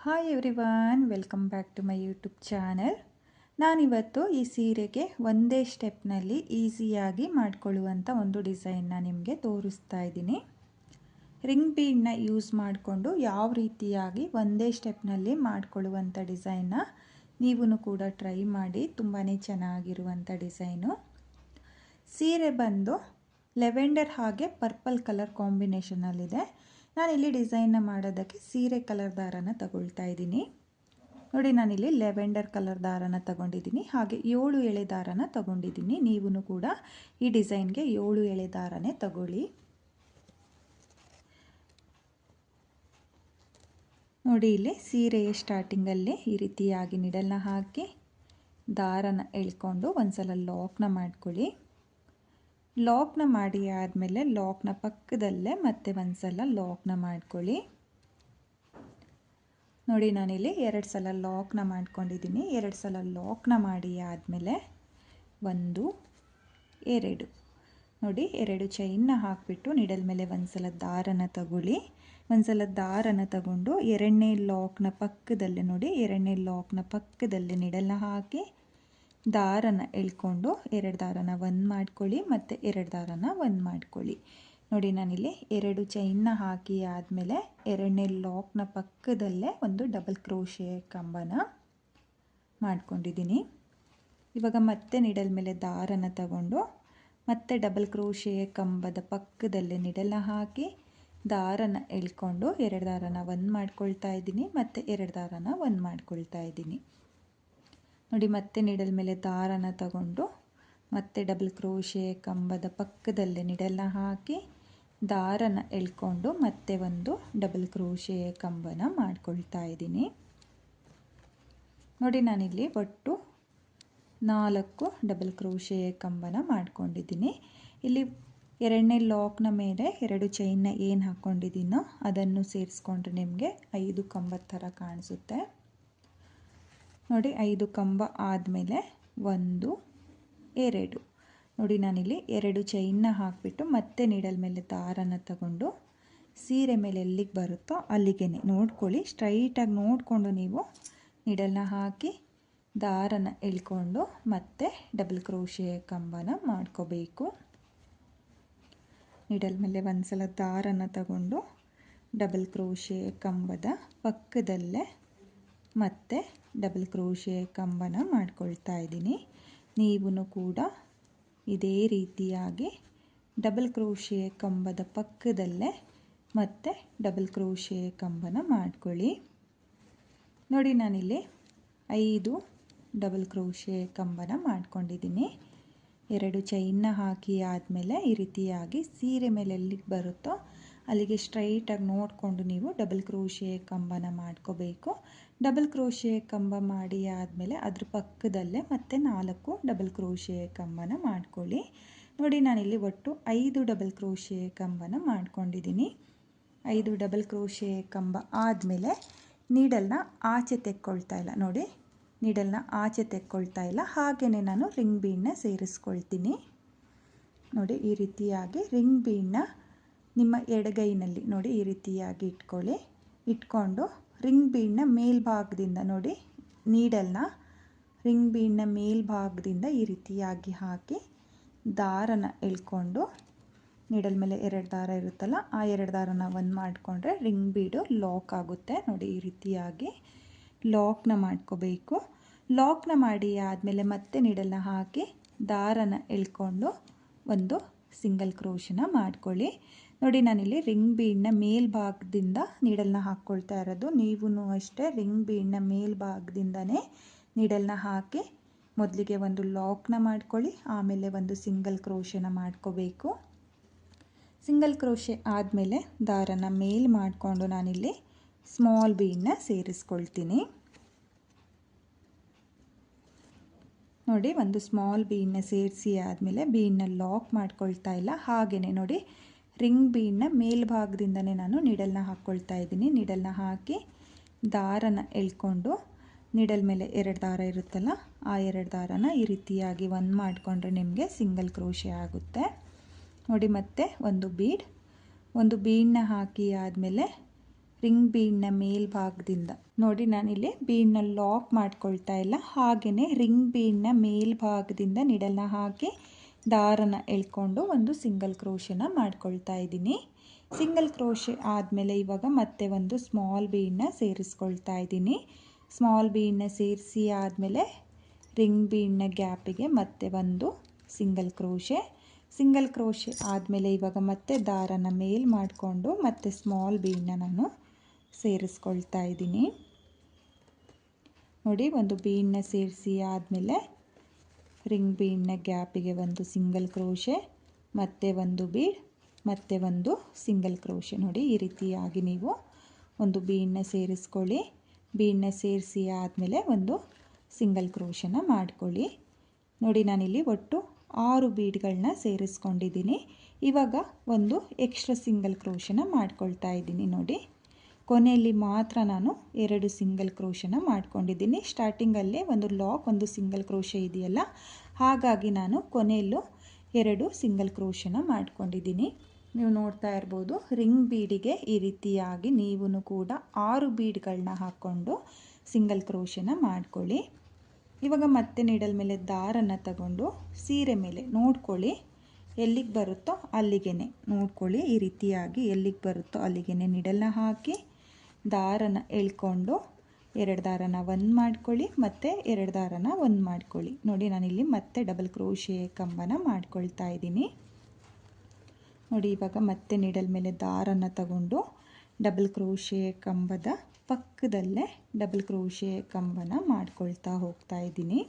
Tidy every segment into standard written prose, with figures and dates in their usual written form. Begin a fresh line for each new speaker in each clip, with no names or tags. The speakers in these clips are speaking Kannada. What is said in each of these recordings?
Hi everyone, welcome back to my YouTube channel. ನಾನಿವತ್ತು ಈ ಸೀರೆಗೆ ಒಂದೇ ಸ್ಟೆಪ್ನಲ್ಲಿ ಈಸಿಯಾಗಿ ಮಾಡಿಕೊಳ್ಳುವಂಥ ಒಂದು ಡಿಸೈನ್ನ ನಿಮಗೆ ತೋರಿಸ್ತಾ ಇದ್ದೀನಿ. ರಿಂಗ್ ಬೀಡನ್ನ ಯೂಸ್ ಮಾಡಿಕೊಂಡು ಯಾವ ರೀತಿಯಾಗಿ ಒಂದೇ ಸ್ಟೆಪ್ನಲ್ಲಿ ಮಾಡಿಕೊಳ್ಳುವಂಥ ಡಿಸೈನ್ನ ನೀವು ಕೂಡ ಟ್ರೈ ಮಾಡಿ. ತುಂಬಾ ಚೆನ್ನಾಗಿರುವಂಥ ಡಿಸೈನು. ಸೀರೆ ಬಂದು ಲೆವೆಂಡರ್ ಹಾಗೆ ಪರ್ಪಲ್ ಕಲರ್ ಕಾಂಬಿನೇಷನಲ್ಲಿದೆ. ನಾನಿಲ್ಲಿ ಡಿಸೈನ್ನ ಮಾಡೋದಕ್ಕೆ ಸೀರೆ ಕಲರ್ ದಾರನ ತಗೊಳ್ತಾ ಇದ್ದೀನಿ. ನೋಡಿ, ನಾನಿಲ್ಲಿ ಲೆವೆಂಡರ್ ಕಲರ್ ದಾರನ ತಗೊಂಡಿದ್ದೀನಿ. ಹಾಗೆ 7 ಎಳೆ ದಾರನ ತಗೊಂಡಿದ್ದೀನಿ. ನೀವು ಕೂಡ ಈ ಡಿಸೈನ್ಗೆ 7 ಎಳೆ ದಾರನೇ ತಗೊಳ್ಳಿ. ನೋಡಿ, ಇಲ್ಲಿ ಸೀರೆಯ ಸ್ಟಾರ್ಟಿಂಗಲ್ಲಿ ಈ ರೀತಿಯಾಗಿ ನಿಡಲ್ನ ಹಾಕಿ ದಾರನ ಎಳ್ಕೊಂಡು ಒಂದ್ಸಲ ಲಾಕ್ನ ಮಾಡ್ಕೊಳ್ಳಿ. ಲಾಕ್ನ ಮಾಡಿ ಆದಮೇಲೆ ಲಾಕ್ನ ಪಕ್ಕದಲ್ಲೇ ಮತ್ತೆ ಒಂದ್ಸಲ ಲಾಕ್ನ ಮಾಡ್ಕೊಳ್ಳಿ. ನೋಡಿ, ನಾನಿಲ್ಲಿ 2 ಸಲ ಲಾಕ್ನ ಮಾಡ್ಕೊಂಡಿದ್ದೀನಿ. 2 ಸಲ ಲಾಕ್ನ ಮಾಡಿ ಆದಮೇಲೆ 1 2 ನೋಡಿ 2 ಚೈನ್ನ ಹಾಕಿಬಿಟ್ಟು ನಿಡಲ್ ಮೇಲೆ ಒಂದ್ಸಲ ದಾರನ ತಗೊಳ್ಳಿ. ಒಂದ್ಸಲ ದಾರನ ತಗೊಂಡು 2ನೇ ಲಾಕ್ನ ಪಕ್ಕದಲ್ಲೇ ನೋಡಿ 2ನೇ ಲಾಕ್ನ ಪಕ್ಕದಲ್ಲೇ ನಿಡಲ್ನ ಹಾಕಿ ದಾರನ ಎಳ್ಕೊಂಡು 2 ದಾರನ 1 ಮಾಡ್ಕೊಳ್ಳಿ ಮತ್ತು 2 ದಾರನ 1 ಮಾಡ್ಕೊಳ್ಳಿ. ನೋಡಿ, ನಾನಿಲ್ಲಿ 2 ಚೈನ್ನ ಹಾಕಿ ಆದಮೇಲೆ 2ನೇ ಲಾಕ್ನ ಪಕ್ಕದಲ್ಲೇ ಒಂದು ಡಬಲ್ ಕ್ರೋಶೆ ಕಂಬನ ಮಾಡ್ಕೊಂಡಿದ್ದೀನಿ. ಇವಾಗ ಮತ್ತೆ ನಿಡಲ್ ಮೇಲೆ ದಾರನ ತಗೊಂಡು ಮತ್ತೆ ಡಬಲ್ ಕ್ರೋಶೆಯ ಕಂಬದ ಪಕ್ಕದಲ್ಲೇ ನಿಡಲ್ನ ಹಾಕಿ ದಾರನ ಎಳ್ಕೊಂಡು 2 ದಾರನ 1 ಮಾಡ್ಕೊಳ್ತಾ ಇದ್ದೀನಿ ಮತ್ತು 2 ದಾರನ 1 ಮಾಡ್ಕೊಳ್ತಾ ಇದ್ದೀನಿ. ನೋಡಿ, ಮತ್ತೆ ನಿಡಲ್ ಮೇಲೆ ದಾರನ ತಗೊಂಡು ಮತ್ತೆ ಡಬಲ್ ಕ್ರೋಶೆ ಕಂಬದ ಪಕ್ಕದಲ್ಲೇ ನಿಡಲ್ನ ಹಾಕಿ ದಾರನ ಎಳ್ಕೊಂಡು ಮತ್ತೆ ಒಂದು ಡಬಲ್ ಕ್ರೋಶೆ ಕಂಬನ ಮಾಡ್ಕೊಳ್ತಾ ಇದ್ದೀನಿ. ನೋಡಿ, ನಾನಿಲ್ಲಿ ಒಟ್ಟು 4 ಡಬಲ್ ಕ್ರೋಶೆ ಕಂಬನ ಮಾಡ್ಕೊಂಡಿದ್ದೀನಿ. ಇಲ್ಲಿ 2ನೇ ಲಾಕ್ನ ಮೇಲೆ 2 ಚೈನ್ನ ಏನು ಹಾಕ್ಕೊಂಡಿದ್ದೀನೋ ಅದನ್ನು ಸೇರಿಸ್ಕೊಂಡ್ರೆ ನಿಮಗೆ 5 ಕಂಬದ ಥರ ಕಾಣಿಸುತ್ತೆ. ನೋಡಿ, 5 ಕಂಬ ಆದಮೇಲೆ 1 2 ನೋಡಿ, ನಾನಿಲ್ಲಿ 2 ಚೈನ್ನ ಹಾಕಿಬಿಟ್ಟು ಮತ್ತೆ ನೀಡಲ್ ಮೇಲೆ ದಾರನ ತಗೊಂಡು ಸೀರೆ ಮೇಲೆ ಎಲ್ಲಿಗೆ ಬರುತ್ತೋ ಅಲ್ಲಿಗೆ ನೋಡ್ಕೊಳ್ಳಿ. ಸ್ಟ್ರೈಟಾಗಿ ನೋಡಿಕೊಂಡು ನೀವು ನೀಡಲ್ನ ಹಾಕಿ ದಾರನ ಎಳ್ಕೊಂಡು ಮತ್ತೆ ಡಬಲ್ ಕ್ರೋಶೆ ಕಂಬನ ಮಾಡ್ಕೋಬೇಕು. ನೀಡಲ್ ಮೇಲೆ ಒಂದ್ಸಲ ದಾರನ ತಗೊಂಡು ಡಬಲ್ ಕ್ರೋಶೆ ಕಂಬದ ಪಕ್ಕದಲ್ಲೇ ಮತ್ತೆ ಡಬಲ್ ಕ್ರೋಶೆ ಕಂಬನ ಮಾಡ್ಕೊಳ್ತಾ ಇದ್ದೀನಿ. ನೀವು ಕೂಡ ಇದೇ ರೀತಿಯಾಗಿ ಡಬಲ್ ಕ್ರೋಶೆ ಕಂಬದ ಪಕ್ಕದಲ್ಲೇ ಮತ್ತೆ ಡಬಲ್ ಕ್ರೋಶೆ ಕಂಬನ ಮಾಡ್ಕೊಳ್ಳಿ. ನೋಡಿ, ನಾನಿಲ್ಲಿ 5 ಡಬಲ್ ಕ್ರೋಶೆ ಕಂಬನ ಮಾಡ್ಕೊಂಡಿದ್ದೀನಿ. 2 ಚೈನ್ನ ಹಾಕಿ ಆದಮೇಲೆ ಈ ರೀತಿಯಾಗಿ ಸೀರೆ ಮೇಲೆ ಎಲ್ಲಿಗೆ ಬರುತ್ತೋ ಅಲ್ಲಿಗೆ ಸ್ಟ್ರೈಟಾಗಿ ನೋಡಿಕೊಂಡು ನೀವು ಡಬಲ್ ಕ್ರೋಶೆ ಕಂಬನ ಮಾಡ್ಕೋಬೇಕು. ಡಬಲ್ ಕ್ರೋಶೆ ಕಂಬ ಮಾಡಿ ಆದಮೇಲೆ ಅದ್ರ ಪಕ್ಕದಲ್ಲೇ ಮತ್ತೆ 4 ಡಬಲ್ ಕ್ರೋಶೆ ಕಂಬನ ಮಾಡ್ಕೊಳ್ಳಿ. ನೋಡಿ, ನಾನಿಲ್ಲಿ ಒಟ್ಟು 5 ಡಬಲ್ ಕ್ರೋಶೆ ಕಂಬನ ಮಾಡ್ಕೊಂಡಿದ್ದೀನಿ. 5 ಡಬಲ್ ಕ್ರೋಶೆ ಕಂಬ ಆದಮೇಲೆ ನೀಡಲ್ನ ಆಚೆ ತೆಕ್ಕೊಳ್ತಾ ಇಲ್ಲ. ನೋಡಿ, ನೀಡಲ್ನ ಆಚೆ ತೆಕ್ಕೊಳ್ತಾ ಇಲ್ಲ. ಹಾಗೆಯೇ ನಾನು ರಿಂಗ್ ಬೀಡನ್ನ ಸೇರಿಸ್ಕೊಳ್ತೀನಿ. ನೋಡಿ, ಈ ರೀತಿಯಾಗಿ ರಿಂಗ್ ಬೀಡನ್ನ ನಿಮ್ಮ ಎಡಗೈನಲ್ಲಿ ನೋಡಿ ಈ ರೀತಿಯಾಗಿ ಇಟ್ಕೊಳ್ಳಿ. ಇಟ್ಕೊಂಡು ರಿಂಗ್ ಬೀಡನ್ನ ಮೇಲ್ಭಾಗದಿಂದ ನೋಡಿ ನೀಡಲ್ನ ರಿಂಗ್ ಬೀಡನ್ನ ಮೇಲ್ಭಾಗದಿಂದ ಈ ರೀತಿಯಾಗಿ ಹಾಕಿ ದಾರನ ಎಳ್ಕೊಂಡು ನೀಡಲ್ ಮೇಲೆ 2 ದಾರ ಇರುತ್ತಲ್ಲ ಆ 2 ದಾರನ 1 ಮಾಡಿಕೊಂಡ್ರೆ ರಿಂಗ್ ಬೀಡು ಲಾಕ್ ಆಗುತ್ತೆ. ನೋಡಿ, ಈ ರೀತಿಯಾಗಿ ಲಾಕ್ನ ಮಾಡ್ಕೋಬೇಕು. ಲಾಕ್ನ ಮಾಡಿ ಆದಮೇಲೆ ಮತ್ತೆ ನೀಡಲ್ನ ಹಾಕಿ ದಾರನ ಎಳ್ಕೊಂಡು ಒಂದು ಸಿಂಗಲ್ ಕ್ರೋಶನ ಮಾಡ್ಕೊಳ್ಳಿ. ನೋಡಿ, ನಾನಿಲ್ಲಿ ರಿಂಗ್ ಬೀಡನ್ನ ಮೇಲ್ಭಾಗದಿಂದ ನೀಡಲ್ನ ಹಾಕ್ಕೊಳ್ತಾ ಇರೋದು. ನೀವು ಅಷ್ಟೇ ರಿಂಗ್ ಬೀಡನ್ನ ಮೇಲ್ಭಾಗದಿಂದನೇ ನೀಡಲ್ನ ಹಾಕಿ ಮೊದಲಿಗೆ ಒಂದು ಲಾಕ್ನ ಮಾಡ್ಕೊಳ್ಳಿ. ಆಮೇಲೆ ಒಂದು ಸಿಂಗಲ್ ಕ್ರೋಶನ ಮಾಡ್ಕೋಬೇಕು. ಸಿಂಗಲ್ ಕ್ರೋಶೆ ಆದಮೇಲೆ ದಾರನ ಮೇಲ್ ಮಾಡಿಕೊಂಡು ನಾನಿಲ್ಲಿ ಸ್ಮಾಲ್ ಬೀಡನ್ನ ಸೇರಿಸ್ಕೊಳ್ತೀನಿ. ನೋಡಿ, ಒಂದು ಸ್ಮಾಲ್ ಬೀಡನ್ನ ಸೇರಿಸಿ ಆದಮೇಲೆ ಬೀಡನ್ನ ಲಾಕ್ ಮಾಡ್ಕೊಳ್ತಾ ಇಲ್ಲ. ಹಾಗೆಯೇ ನೋಡಿ ರಿಂಗ್ ಬೀಡನ್ನ ಮೇಲ್ಭಾಗದಿಂದನೇ ನಾನು ನೀಡಲ್ನ ಹಾಕ್ಕೊಳ್ತಾ ಇದ್ದೀನಿ. ನೀಡಲ್ನ ಹಾಕಿ ದಾರನ ಎಳ್ಕೊಂಡು ನೀಡಲ್ ಮೇಲೆ 2 ದಾರ ಇರುತ್ತಲ್ಲ ಆ 2 ದಾರನ ಈ ರೀತಿಯಾಗಿ 1 ಮಾಡಿಕೊಂಡ್ರೆ ನಿಮಗೆ ಸಿಂಗಲ್ ಕ್ರೋಶೆ ಆಗುತ್ತೆ. ನೋಡಿ, ಮತ್ತೆ ಒಂದು ಬೀಡನ್ನ ಹಾಕಿ ಆದಮೇಲೆ ರಿಂಗ್ ಬೀಡ್ನ ಮೇಲ್ಭಾಗದಿಂದ ನೋಡಿ, ನಾನಿಲ್ಲಿ ಬೀಡ್ನ ಲಾಕ್ ಮಾಡ್ಕೊಳ್ತಾ ಇಲ್ಲ, ಹಾಗೆಯೇ ರಿಂಗ್ ಬೀಡ್ನ ಮೇಲ್ಭಾಗದಿಂದ ನಿಡಲ್ನ ಹಾಕಿ ದಾರನ ಎಳ್ಕೊಂಡು ಒಂದು ಸಿಂಗಲ್ ಕ್ರೋಶನ ಮಾಡ್ಕೊಳ್ತಾ ಇದ್ದೀನಿ. ಸಿಂಗಲ್ ಕ್ರೋಶೆ ಆದಮೇಲೆ ಇವಾಗ ಮತ್ತೆ ಒಂದು ಸ್ಮಾಲ್ ಬೀಡ್ನ ಸೇರಿಸ್ಕೊಳ್ತಾ ಇದ್ದೀನಿ. ಸ್ಮಾಲ್ ಬೀಡ್ನ ಸೇರಿಸಿ ಆದಮೇಲೆ ರಿಂಗ್ ಬೀಡ್ನ ಗ್ಯಾಪಿಗೆ ಮತ್ತೆ ಒಂದು ಸಿಂಗಲ್ ಕ್ರೋಶೆ ಆದಮೇಲೆ ಇವಾಗ ಮತ್ತೆ ದಾರನ ಮೇಲ್ ಮಾಡಿಕೊಂಡು ಮತ್ತೆ ಸ್ಮಾಲ್ ಬೀಡ್ನ ನಾನು ಸೇರಿಸ್ಕೊಳ್ತಾ ಇದ್ದೀನಿ. ನೋಡಿ, ಒಂದು ಬೀಡ್ನ ಸೇರಿಸಿ ಆದಮೇಲೆ ರಿಂಗ್ ಬೀಡ್ನ ಗ್ಯಾಪಿಗೆ ಒಂದು ಸಿಂಗಲ್ ಕ್ರೋಶೆ, ಮತ್ತೆ ಒಂದು ಬೀಡ್, ಮತ್ತೆ ಒಂದು ಸಿಂಗಲ್ ಕ್ರೋಶೆ. ನೋಡಿ, ಈ ರೀತಿಯಾಗಿ ನೀವು ಒಂದು ಬೀಡ್ನ ಸೇರಿಸ್ಕೊಳ್ಳಿ. ಬೀಡ್ನ ಸೇರಿಸಿ ಆದಮೇಲೆ ಒಂದು ಸಿಂಗಲ್ ಕ್ರೋಶನ ಮಾಡ್ಕೊಳ್ಳಿ. ನೋಡಿ, ನಾನಿಲ್ಲಿ ಒಟ್ಟು 6 ಬೀಡ್ಗಳನ್ನ ಸೇರಿಸ್ಕೊಂಡಿದ್ದೀನಿ. ಇವಾಗ ಒಂದು ಎಕ್ಸ್ಟ್ರಾ ಸಿಂಗಲ್ ಕ್ರೋಶನ ಮಾಡ್ಕೊಳ್ತಾ ಇದ್ದೀನಿ. ನೋಡಿ, ಕೊನೆಯಲ್ಲಿ ಮಾತ್ರ ನಾನು 2 ಸಿಂಗಲ್ ಕ್ರೋಶನ ಮಾಡ್ಕೊಂಡಿದ್ದೀನಿ. ಸ್ಟಾರ್ಟಿಂಗಲ್ಲೇ ಒಂದು ಲಾಕ್, ಒಂದು ಸಿಂಗಲ್ ಕ್ರೋಶೆ ಇದೆಯಲ್ಲ, ಹಾಗಾಗಿ ನಾನು ಕೊನೆಯಲ್ಲೂ 2 ಸಿಂಗಲ್ ಕ್ರೋಶನ ಮಾಡ್ಕೊಂಡಿದ್ದೀನಿ. ನೀವು ನೋಡ್ತಾ ಇರ್ಬೋದು, ರಿಂಗ್ ಬೀಡಿಗೆ ಈ ರೀತಿಯಾಗಿ ನೀವು ಕೂಡ 6 ಬೀಡ್ಗಳನ್ನ ಹಾಕ್ಕೊಂಡು ಸಿಂಗಲ್ ಕ್ರೋಶನ ಮಾಡ್ಕೊಳ್ಳಿ. ಇವಾಗ ಮತ್ತೆ ನೀಡಲ್ ಮೇಲೆ ದಾರನ ತಗೊಂಡು ಸೀರೆ ಮೇಲೆ ನೋಡ್ಕೊಳ್ಳಿ, ಎಲ್ಲಿಗೆ ಬರುತ್ತೋ ಅಲ್ಲಿಗೆ ನೋಡ್ಕೊಳ್ಳಿ. ಈ ರೀತಿಯಾಗಿ ಎಲ್ಲಿಗೆ ಬರುತ್ತೋ ಅಲ್ಲಿಗೆ ನೀಡಲ್ನ ಹಾಕಿ ದಾರನ ಎಳ್ಕೊಂಡು 2 ದಾರನ ಒಂದು ಮಾಡ್ಕೊಳ್ಳಿ, ಮತ್ತು 2 ದಾರನ ಒಂದು ಮಾಡ್ಕೊಳ್ಳಿ. ನೋಡಿ, ನಾನಿಲ್ಲಿ ಮತ್ತೆ ಡಬಲ್ ಕ್ರೋಶೆ ಕಂಬನ ಮಾಡ್ಕೊಳ್ತಾ ಇದ್ದೀನಿ. ನೋಡಿ, ಇವಾಗ ಮತ್ತೆ ನೀಡಲ್ ಮೇಲೆ ದಾರನ ತಗೊಂಡು ಡಬಲ್ ಕ್ರೋಶೆ ಕಂಬದ ಪಕ್ಕದಲ್ಲೇ ಡಬಲ್ ಕ್ರೋಶೆ ಕಂಬನ ಮಾಡ್ಕೊಳ್ತಾ ಹೋಗ್ತಾ ಇದ್ದೀನಿ.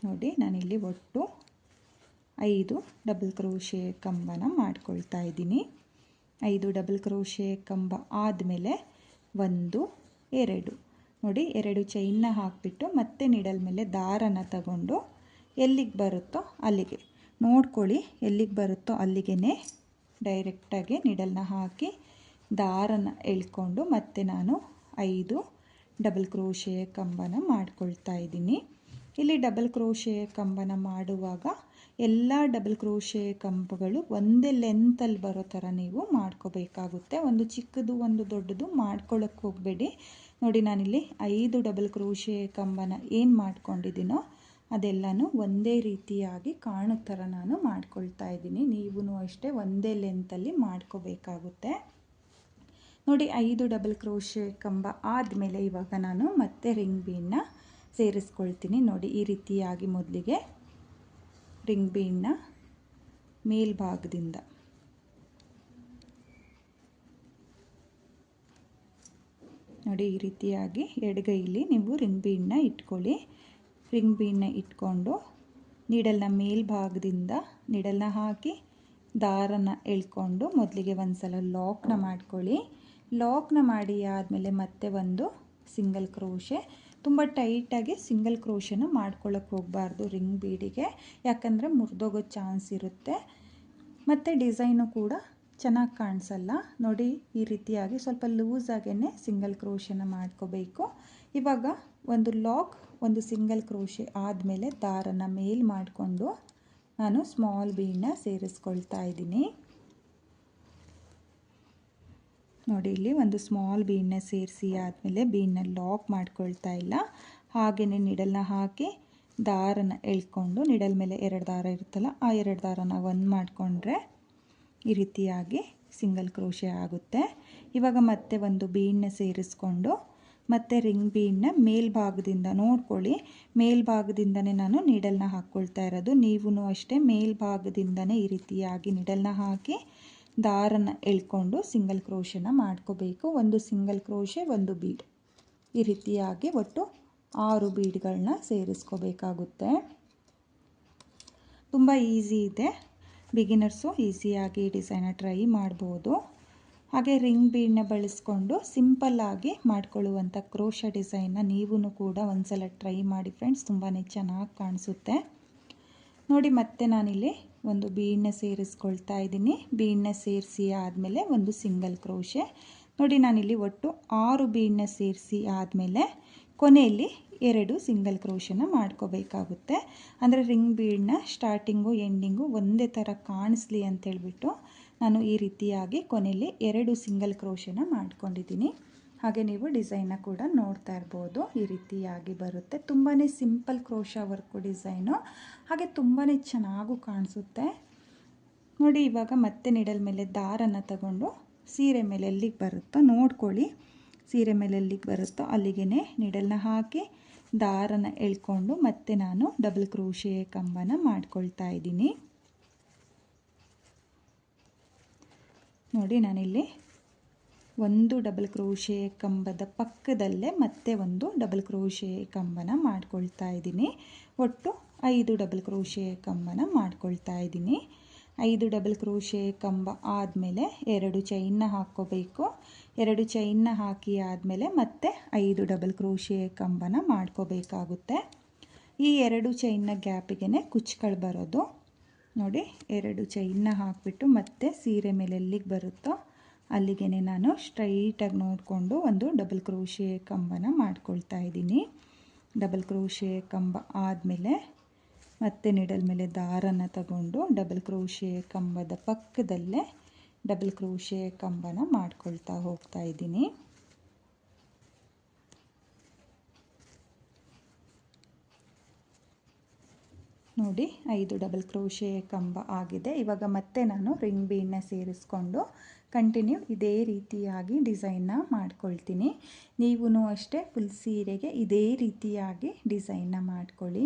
ನೋಡಿ, ನಾನಿಲ್ಲಿ ಒಟ್ಟು 5 ಡಬಲ್ ಕ್ರೋಶೆ ಕಂಬನ ಮಾಡ್ಕೊಳ್ತಾ ಇದ್ದೀನಿ. 5 ಡಬಲ್ ಕ್ರೋಶೆ ಕಂಬ ಆದಮೇಲೆ 1 2 ನೋಡಿ, 2 ಚೈನ್ನ ಹಾಕಿಬಿಟ್ಟು ಮತ್ತೆ ನೀಡಲ್ ಮೇಲೆ ದಾರನ ತಗೊಂಡು ಎಲ್ಲಿಗೆ ಬರುತ್ತೋ ಅಲ್ಲಿಗೆ ನೋಡ್ಕೊಳ್ಳಿ, ಎಲ್ಲಿಗೆ ಬರುತ್ತೋ ಅಲ್ಲಿಗೆ ಡೈರೆಕ್ಟಾಗಿ ನೀಡಲ್ನ ಹಾಕಿ ದಾರನ ಎಳ್ಕೊಂಡು ಮತ್ತೆ ನಾನು 5 ಡಬಲ್ ಕ್ರೋಶೆ ಕಂಬನ ಮಾಡ್ಕೊಳ್ತಾ ಇದ್ದೀನಿ. ಇಲ್ಲಿ ಡಬಲ್ ಕ್ರೋಶೆ ಕಂಬನ ಮಾಡುವಾಗ ಎಲ್ಲ ಡಬಲ್ ಕ್ರೋಶೆ ಕಂಬಗಳು ಒಂದೇ ಲೆಂತಲ್ಲಿ ಬರೋ ಥರ ನೀವು ಮಾಡ್ಕೋಬೇಕಾಗುತ್ತೆ. ಒಂದು ಚಿಕ್ಕದು ಒಂದು ದೊಡ್ಡದು ಮಾಡ್ಕೊಳ್ಳೋಕ್ಕೆ ಹೋಗಬೇಡಿ. ನೋಡಿ, ನಾನಿಲ್ಲಿ 5 ಡಬಲ್ ಕ್ರೋಶೆ ಕಂಬನ ಏನು ಮಾಡ್ಕೊಂಡಿದ್ದೀನೋ ಅದೆಲ್ಲನೂ ಒಂದೇ ರೀತಿಯಾಗಿ ಕಾಣೋ ಥರ ನಾನು ಮಾಡ್ಕೊಳ್ತಾ ಇದ್ದೀನಿ. ನೀವು ಅಷ್ಟೇ ಒಂದೇ ಲೆಂತಲ್ಲಿ ಮಾಡ್ಕೋಬೇಕಾಗುತ್ತೆ. ನೋಡಿ, 5 ಡಬಲ್ ಕ್ರೋಶೆ ಕಂಬ ಆದಮೇಲೆ ಇವಾಗ ನಾನು ಮತ್ತೆ ರಿಂಗ್ ಬೀಡ್ನ ಸೇರಿಸ್ಕೊಳ್ತೀನಿ. ನೋಡಿ, ಈ ರೀತಿಯಾಗಿ ಮೊದಲಿಗೆ ರಿಂಗ್ ಬೀಡ್ನ ಮೇಲ್ಭಾಗದಿಂದ ನೋಡಿ, ಈ ರೀತಿಯಾಗಿ ಎಡಗೈಲಿ ನೀವು ರಿಂಗ್ ಬೀಡ್ನ ಇಟ್ಕೊಳ್ಳಿ. ರಿಂಗ್ ಬೀಡ್ನ ಇಟ್ಕೊಂಡು ನೀಡಲ್ನ ಮೇಲ್ಭಾಗದಿಂದ ನೀಡಲ್ನ ಹಾಕಿ ದಾರನ ಎಳ್ಕೊಂಡು ಮೊದಲಿಗೆ ಒಂದು ಸಲ ಲಾಕ್ನ ಮಾಡ್ಕೊಳ್ಳಿ. ಲಾಕ್ನ ಮಾಡಿ ಆದಮೇಲೆ ಮತ್ತೆ ಒಂದು ಸಿಂಗಲ್ ಕ್ರೋಶೆ. ತುಂಬ ಟೈಟಾಗಿ ಸಿಂಗಲ್ ಕ್ರೋಶನ ಮಾಡ್ಕೊಳ್ಳೋಕೆ ಹೋಗಬಾರ್ದು ರಿಂಗ್ ಬೀಡಿಗೆ, ಯಾಕಂದರೆ ಮುರಿದೋಗೋ ಚಾನ್ಸ್ ಇರುತ್ತೆ ಮತ್ತು ಡಿಸೈನು ಕೂಡ ಚೆನ್ನಾಗಿ ಕಾಣಿಸಲ್ಲ. ನೋಡಿ, ಈ ರೀತಿಯಾಗಿ ಸ್ವಲ್ಪ ಲೂಸಾಗೇ ಸಿಂಗಲ್ ಕ್ರೋಶನ ಮಾಡ್ಕೋಬೇಕು. ಇವಾಗ ಒಂದು ಲಾಕ್, ಒಂದು ಸಿಂಗಲ್ ಕ್ರೋಶೆ ಆದಮೇಲೆ ದಾರನ ಮೇಲ್ ಮಾಡಿಕೊಂಡು ನಾನು ಸ್ಮಾಲ್ ಬೀಡ್ನ ಸೇರಿಸ್ಕೊಳ್ತಾ ಇದ್ದೀನಿ. ನೋಡಿ, ಇಲ್ಲಿ ಒಂದು ಸ್ಮಾಲ್ ಬೀಡ್ನ ಸೇರಿಸಿ ಆದಮೇಲೆ ಬೀಡ್ನ ಲಾಕ್ ಮಾಡ್ಕೊಳ್ತಾ ಇಲ್ಲ, ಹಾಗೆಯೇ ನೀಡಲ್ನ ಹಾಕಿ ದಾರನ ಎಳ್ಕೊಂಡು ನೀಡಲ್ ಮೇಲೆ 2 ದಾರ ಇರುತ್ತಲ್ಲ, ಆ 2 ದಾರನ ಒಂದು ಮಾಡಿಕೊಂಡ್ರೆ ಈ ರೀತಿಯಾಗಿ ಸಿಂಗಲ್ ಕ್ರೋಶೆ ಆಗುತ್ತೆ. ಇವಾಗ ಮತ್ತೆ ಒಂದು ಬೀಡ್ನ ಸೇರಿಸ್ಕೊಂಡು ಮತ್ತು ರಿಂಗ್ ಬೀಡ್ನ ಮೇಲ್ಭಾಗದಿಂದ ನೋಡ್ಕೊಳ್ಳಿ, ಮೇಲ್ಭಾಗದಿಂದನೇ ನಾನು ನೀಡಲ್ನ ಹಾಕ್ಕೊಳ್ತಾ ಇರೋದು. ನೀವು ಅಷ್ಟೇ ಮೇಲ್ಭಾಗದಿಂದನೇ ಈ ರೀತಿಯಾಗಿ ನೀಡಲ್ನ ಹಾಕಿ ದಾರನ ಎಳ್ಕೊಂಡು ಸಿಂಗಲ್ ಕ್ರೋಶನ ಮಾಡ್ಕೋಬೇಕು. ಒಂದು ಸಿಂಗಲ್ ಕ್ರೋಶೆ, ಒಂದು ಬೀಡ್, ಈ ರೀತಿಯಾಗಿ ಒಟ್ಟು 6 ಬೀಡ್ಗಳನ್ನ ಸೇರಿಸ್ಕೋಬೇಕಾಗುತ್ತೆ. ತುಂಬ ಈಸಿ ಇದೆ, ಬಿಗಿನರ್ಸು ಈಸಿಯಾಗಿ ಡಿಸೈನ ಟ್ರೈ ಮಾಡ್ಬೋದು. ಹಾಗೆ ರಿಂಗ್ ಬೀಡ್ನ ಬಳಸ್ಕೊಂಡು ಸಿಂಪಲ್ಲಾಗಿ ಮಾಡ್ಕೊಳ್ಳುವಂಥ ಕ್ರೋಶ ಡಿಸೈನ್ನ ನೀವು ಕೂಡ ಒಂದ್ಸಲ ಟ್ರೈ ಮಾಡಿ ಫ್ರೆಂಡ್ಸ್, ತುಂಬಾ ಚೆನ್ನಾಗಿ ಕಾಣಿಸುತ್ತೆ. ನೋಡಿ, ಮತ್ತೆ ನಾನಿಲ್ಲಿ ಒಂದು ಬೀಡ್ನ ಸೇರಿಸ್ಕೊಳ್ತಾ ಇದ್ದೀನಿ. ಬೀಡ್ನ ಸೇರಿಸಿ ಆದಮೇಲೆ ಒಂದು ಸಿಂಗಲ್ ಕ್ರೋಶೆ. ನೋಡಿ, ನಾನಿಲ್ಲಿ ಒಟ್ಟು 6 ಬೀಡ್ನ ಸೇರಿಸಿ ಆದಮೇಲೆ ಕೊನೆಯಲ್ಲಿ 2 ಸಿಂಗಲ್ ಕ್ರೋಶನ ಮಾಡ್ಕೋಬೇಕಾಗುತ್ತೆ. ಅಂದರೆ ರಿಂಗ್ ಬೀಡ್ನ ಸ್ಟಾರ್ಟಿಂಗು ಎಂಡಿಂಗು ಒಂದೇ ಥರ ಕಾಣಿಸ್ಲಿ ಅಂತೇಳ್ಬಿಟ್ಟು ನಾನು ಈ ರೀತಿಯಾಗಿ ಕೊನೆಯಲ್ಲಿ 2 ಸಿಂಗಲ್ ಕ್ರೋಶನ ಮಾಡ್ಕೊಂಡಿದ್ದೀನಿ. ಹಾಗೆ ನೀವು ಡಿಸೈನ್ನ ಕೂಡ ನೋಡ್ತಾ ಇರ್ಬೋದು, ಈ ರೀತಿಯಾಗಿ ಬರುತ್ತೆ. ತುಂಬಾ ಸಿಂಪಲ್ ಕ್ರೋಶ ವರ್ಕು ಡಿಸೈನು, ಹಾಗೆ ತುಂಬಾ ಚೆನ್ನಾಗೂ ಕಾಣಿಸುತ್ತೆ ನೋಡಿ. ಇವಾಗ ಮತ್ತೆ ನೀಡಲ್ ಮೇಲೆ ದಾರನ ತಗೊಂಡು ಸೀರೆ ಮೇಲೆ ಎಲ್ಲಿಗೆ ಬರುತ್ತೋ ನೋಡ್ಕೊಳ್ಳಿ, ಸೀರೆ ಮೇಲೆ ಎಲ್ಲಿಗೆ ಬರುತ್ತೋ ಅಲ್ಲಿಗೆ ನೀಡಲ್ನ ಹಾಕಿ ದಾರನ ಎಳ್ಕೊಂಡು ಮತ್ತೆ ನಾನು ಡಬಲ್ ಕ್ರೋಶೆ ಕಂಬನ ಮಾಡ್ಕೊಳ್ತಾ ಇದ್ದೀನಿ ನೋಡಿ. ನಾನಿಲ್ಲಿ ಒಂದು ಡಬಲ್ ಕ್ರೋಶೆ ಕಂಬದ ಪಕ್ಕದಲ್ಲೇ ಮತ್ತೆ ಒಂದು ಡಬಲ್ ಕ್ರೋಶೆ ಕಂಬನ ಮಾಡ್ಕೊಳ್ತಾ ಇದ್ದೀನಿ. ಒಟ್ಟು 5 ಡಬಲ್ ಕ್ರೋಶೆ ಕಂಬನ ಮಾಡ್ಕೊಳ್ತಾ ಇದ್ದೀನಿ. 5 ಡಬಲ್ ಕ್ರೋಶೆ ಕಂಬ ಆದಮೇಲೆ 2 ಚೈನ್ನ ಹಾಕ್ಕೋಬೇಕು. 2 ಚೈನ್ನ ಹಾಕಿ ಆದಮೇಲೆ ಮತ್ತೆ 5 ಡಬಲ್ ಕ್ರೋಶೆ ಕಂಬನ ಮಾಡ್ಕೋಬೇಕಾಗುತ್ತೆ. ಈ 2 ಚೈನ್ನ ಗ್ಯಾಪಿಗೆ ಕುಚ್ಚುಗಳು ಬರೋದು ನೋಡಿ. 2 ಚೈನ್ನ ಹಾಕಿಬಿಟ್ಟು ಮತ್ತೆ ಸೀರೆ ಮೇಲೆ ಎಲ್ಲಿಗೆ ಬರುತ್ತೋ ಅಲ್ಲಿಗೆ ನಾನು ಸ್ಟ್ರೈಟಾಗಿ ನೋಡಿಕೊಂಡು ಒಂದು ಡಬಲ್ ಕ್ರೋಶೆ ಕಂಬನ ಮಾಡ್ಕೊಳ್ತಾ ಇದ್ದೀನಿ. ಡಬಲ್ ಕ್ರೋಶೆ ಕಂಬ ಆದಮೇಲೆ ಮತ್ತೆ ನೀಡಲ್ ಮೇಲೆ ದಾರನ ತಗೊಂಡು ಡಬಲ್ ಕ್ರೋಶೆ ಕಂಬದ ಪಕ್ಕದಲ್ಲೇ ಡಬಲ್ ಕ್ರೋಶೆ ಕಂಬನ ಮಾಡ್ಕೊಳ್ತಾ ಹೋಗ್ತಾ ಇದ್ದೀನಿ. ನೋಡಿ 5 ಡಬಲ್ ಕ್ರೋಶೆ ಕಂಬ ಆಗಿದೆ. ಇವಾಗ ಮತ್ತೆ ನಾನು ರಿಂಗ್ ಬೀಡನ್ನ ಸೇರಿಸ್ಕೊಂಡು ಕಂಟಿನ್ಯೂ ಇದೇ ರೀತಿಯಾಗಿ ಡಿಸೈನ್ನ ಮಾಡ್ಕೊಳ್ತೀನಿ. ನೀವು ಅಷ್ಟೇ ಫುಲ್ ಸೀರೆಗೆ ಇದೇ ರೀತಿಯಾಗಿ ಡಿಸೈನ್ನ ಮಾಡ್ಕೊಳ್ಳಿ.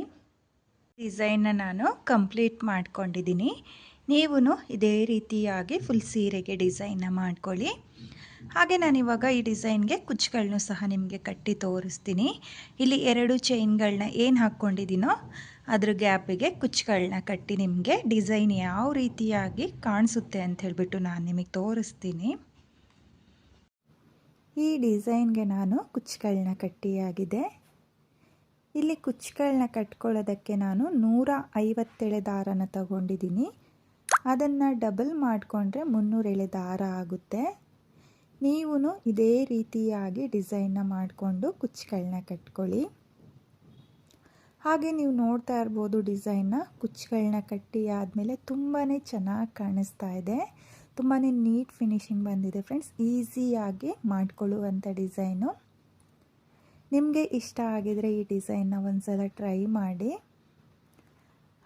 ಡಿಸೈನ್ನ ನಾನು ಕಂಪ್ಲೀಟ್ ಮಾಡ್ಕೊಂಡಿದ್ದೀನಿ. ನೀವು ಇದೇ ರೀತಿಯಾಗಿ ಫುಲ್ ಸೀರೆಗೆ ಡಿಸೈನ್ನ ಮಾಡ್ಕೊಳ್ಳಿ. ಹಾಗೆ ನಾನಿವಾಗ ಈ ಡಿಸೈನ್ಗೆ ಕುಚ್ಚುಗಳನ್ನೂ ಸಹ ನಿಮಗೆ ಕಟ್ಟಿ ತೋರಿಸ್ತೀನಿ. ಇಲ್ಲಿ 2 ಚೈನ್ಗಳನ್ನ ಏನು ಹಾಕ್ಕೊಂಡಿದ್ದೀನೋ ಅದ್ರ ಗ್ಯಾಪಿಗೆ ಕುಚ್ಚುಗಳನ್ನ ಕಟ್ಟಿ ನಿಮಗೆ ಡಿಸೈನ್ ಯಾವ ರೀತಿಯಾಗಿ ಕಾಣಿಸುತ್ತೆ ಅಂತ ಹೇಳಿಬಿಟ್ಟು ನಾನು ನಿಮಗೆ ತೋರಿಸ್ತೀನಿ. ಈ ಡಿಸೈನ್ಗೆ ನಾನು ಕುಚ್ಚುಗಳನ್ನ ಕಟ್ಟಿಯಾಗಿದೆ. ಇಲ್ಲಿ ಕುಚ್ಚುಗಳನ್ನ ಕಟ್ಕೊಳ್ಳೋದಕ್ಕೆ ನಾನು 150 ಎಳೆ ದಾರನ ತಗೊಂಡಿದ್ದೀನಿ. ಅದನ್ನು ಡಬಲ್ ಮಾಡಿಕೊಂಡ್ರೆ 300 ಎಳೆ ದಾರ ಆಗುತ್ತೆ. ನೀವು ಇದೇ ರೀತಿಯಾಗಿ ಡಿಸೈನ್ನ ಮಾಡಿಕೊಂಡು ಕುಚ್ಚುಗಳನ್ನ ಕಟ್ಕೊಳ್ಳಿ. ಹಾಗೆ ನೀವು ನೋಡ್ತಾ ಇರ್ಬೋದು ಡಿಸೈನ್ನ ಕುಚ್ಚುಗಳನ್ನ ಕಟ್ಟಿ ಆದಮೇಲೆ ತುಂಬಾ ಚೆನ್ನಾಗಿ ಕಾಣಿಸ್ತಾ ಇದೆ. ತುಂಬಾ ನೀಟ್ ಫಿನಿಶಿಂಗ್ ಬಂದಿದೆ ಫ್ರೆಂಡ್ಸ್. ಈಸಿಯಾಗಿ ಮಾಡಿಕೊಳ್ಳುವಂಥ ಡಿಸೈನು. ನಿಮಗೆ ಇಷ್ಟ ಆಗಿದರೆ ಈ ಡಿಸೈನ್ನ ಒಂದ್ಸಲ ಟ್ರೈ ಮಾಡಿ.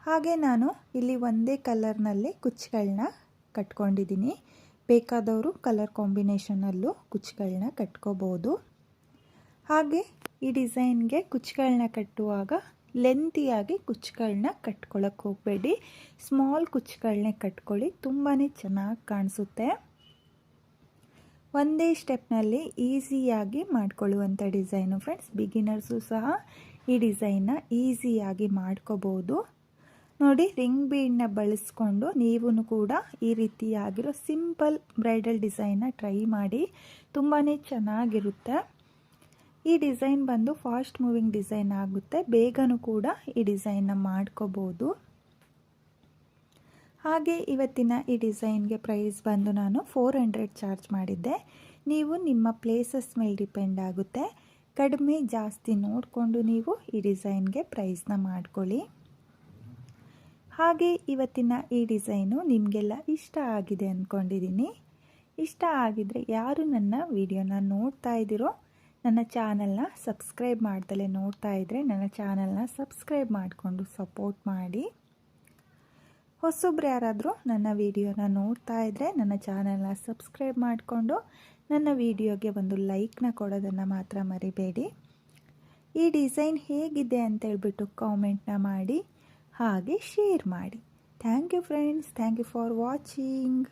ಹಾಗೆ ನಾನು ಇಲ್ಲಿ ಒಂದೇ ಕಲರ್ನಲ್ಲಿ ಕುಚ್ಚುಗಳನ್ನ ಕಟ್ಕೊಂಡಿದ್ದೀನಿ. ಬೇಕಾದವರು ಕಲರ್ ಕಾಂಬಿನೇಷನಲ್ಲೂ ಕುಚ್ಚುಗಳನ್ನ ಕಟ್ಕೋಬೋದು. ಹಾಗೆ ಈ ಡಿಸೈನ್ಗೆ ಕುಚ್ಚುಗಳನ್ನ ಕಟ್ಟುವಾಗ ಲೆಂತಿಯಾಗಿ ಕುಚ್ಚುಗಳನ್ನ ಕಟ್ಕೊಳ್ಳೋಕೆ ಹೋಗಬೇಡಿ. ಸ್ಮಾಲ್ ಕುಚ್ಚುಗಳನ್ನೇ ಕಟ್ಕೊಳ್ಳಿ, ತುಂಬಾ ಚೆನ್ನಾಗಿ ಕಾಣಿಸುತ್ತೆ. ಒಂದೇ ಸ್ಟೆಪ್ನಲ್ಲಿ ಈಸಿಯಾಗಿ ಮಾಡಿಕೊಳ್ಳುವಂಥ ಡಿಸೈನು ಫ್ರೆಂಡ್ಸ್. ಬಿಗಿನರ್ಸು ಸಹ ಈ ಡಿಸೈನ್ನ ಈಸಿಯಾಗಿ ಮಾಡ್ಕೋಬೋದು. ನೋಡಿ, ರಿಂಗ್ ಬೀಡನ್ನ ಬಳಸ್ಕೊಂಡು ನೀವು ಕೂಡ ಈ ರೀತಿಯಾಗಿರೋ ಸಿಂಪಲ್ ಬ್ರೈಡಲ್ ಡಿಸೈನ್ನ ಟ್ರೈ ಮಾಡಿ. ತುಂಬಾ ಚೆನ್ನಾಗಿರುತ್ತೆ. ಈ ಡಿಸೈನ್ ಬಂದು ಫಾಸ್ಟ್ ಮೂವಿಂಗ್ ಡಿಸೈನ್ ಆಗುತ್ತೆ. ಬೇಗನೂ ಕೂಡ ಈ ಡಿಸೈನ್ನ ಮಾಡ್ಕೋಬೋದು. ಹಾಗೆ ಇವತ್ತಿನ ಈ ಡಿಸೈನ್ಗೆ ಪ್ರೈಸ್ ಬಂದು ನಾನು 400 ಚಾರ್ಜ್ ಮಾಡಿದ್ದೆ. ನೀವು ನಿಮ್ಮ ಪ್ಲೇಸಸ್ ಮೇಲೆ ಡಿಪೆಂಡ್ ಆಗುತ್ತೆ. ಕಡಿಮೆ ಜಾಸ್ತಿ ನೋಡಿಕೊಂಡು ನೀವು ಈ ಡಿಸೈನ್ಗೆ ಪ್ರೈಸ್ನ ಮಾಡ್ಕೊಳ್ಳಿ. ಹಾಗೆ ಇವತ್ತಿನ ಈ ಡಿಸೈನು ನಿಮಗೆಲ್ಲ ಇಷ್ಟ ಆಗಿದೆ ಅಂದ್ಕೊಂಡಿದ್ದೀನಿ. ಇಷ್ಟ ಆಗಿದರೆ ಯಾರು ನನ್ನ ವಿಡಿಯೋನ ನೋಡ್ತಾ ಇದ್ದೀರೋ ನನ್ನ ಚಾನಲ್ನ ಸಬ್ಸ್ಕ್ರೈಬ್ ಮಾಡ್ದಲೇ ನೋಡ್ತಾ ಇದ್ದರೆ ನನ್ನ ಚಾನಲ್ನ ಸಬ್ಸ್ಕ್ರೈಬ್ ಮಾಡಿಕೊಂಡು ಸಪೋರ್ಟ್ ಮಾಡಿ. ಹೊಸಬ್ರು ಯಾರಾದರೂ ನನ್ನ ವಿಡಿಯೋನ ನೋಡ್ತಾ ಇದ್ದರೆ ನನ್ನ ಚಾನಲ್ನ ಸಬ್ಸ್ಕ್ರೈಬ್ ಮಾಡಿಕೊಂಡು ನನ್ನ ವಿಡಿಯೋಗೆ ಒಂದು ಲೈಕ್ನ ಕೊಡೋದನ್ನು ಮಾತ್ರ ಮರಿಬೇಡಿ. ಈ ಡಿಸೈನ್ ಹೇಗಿದೆ ಅಂತೇಳ್ಬಿಟ್ಟು ಕಾಮೆಂಟ್ನ ಮಾಡಿ, ಹಾಗೆ ಶೇರ್ ಮಾಡಿ. Thank you friends. Thank you for watching.